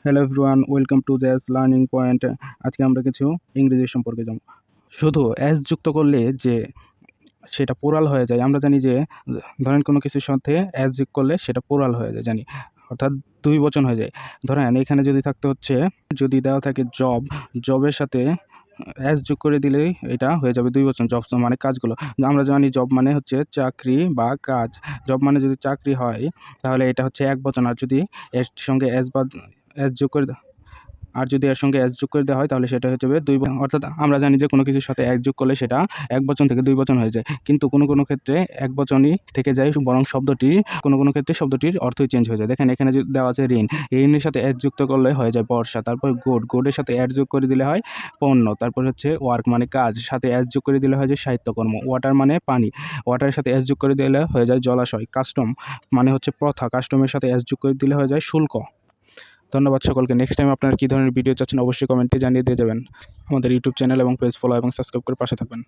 Hello everyone, welcome to that's learning point. আজকে আমরা কিছু ইংরেজি সম্পর্কে জানব। শুধু অ্যাস যুক্ত করলে যে সেটা পোরাল হয়ে যায়, আমরা জানি যে ধরেন কোনো কিছুর সাথে অ্যাস যোগ করলে সেটা পোরাল হয়ে যায়, জানি, অর্থাৎ দুই বচন হয়ে যায়। ধরেন এখানে যদি থাকতে হচ্ছে, যদি দেওয়া থাকে জব, জবের সাথে অ্যাস যোগ করে দিলেই এটা হয়ে যাবে দুই বচন। জব মানে কাজগুলো, আমরা জানি জব মানে হচ্ছে চাকরি বা কাজ। জব মানে যদি চাকরি হয় তাহলে এটা হচ্ছে এক বচন, আর যদি এর সঙ্গে অ্যাস বা অ্যাস যোগ করে এর সঙ্গে অ্যাস যোগ করে দেওয়া হয় তাহলে সেটা হয়ে যাবে দুই বচন। অর্থাৎ আমরা জানি যে কোনো কিছুর সাথে এক যোগ করলে সেটা এক বচন থেকে দুই বচন হয়ে যায়, কিন্তু কোনো কোনো ক্ষেত্রে এক বচনই থেকে যায়, বরং কোনো ক্ষেত্রে শব্দটির অর্থই চেঞ্জ হয়ে যায়। দেখেন এখানে যদি দেওয়া আছে ঋণ, ঋণের সাথে অ্যাস যুক্ত করলে হয়ে যায় বর্ষা। তারপর গোডের সাথে অ্যাড যোগ করে দিলে হয় পণ্য। তারপর হচ্ছে ওয়ার্ক মানে কাজ, সাথে অ্যাস যোগ করে দিলে হয় যে সাহিত্যকর্ম। ওয়াটার মানে পানি, ওয়াটারের সাথে অ্যাস যোগ করে দিলে হয়ে যায় জলাশয়। কাস্টম মানে হচ্ছে প্রথা, কাস্টমের সাথে অ্যাস যোগ করে দিলে হয়ে যায় শুল্ক। ধন্যবাদ সকলকে। নেক্সট টাইম আপনারা কী ধরনের ভিডিও চাচ্ছেন অবশ্যই কমেন্টে জানিয়ে দিয়ে যাবেন। আমাদের ইউটিউব চ্যানেল এবং পেজ ফলো এবং সাবস্ক্রাইব করে পাশে থাকবেন।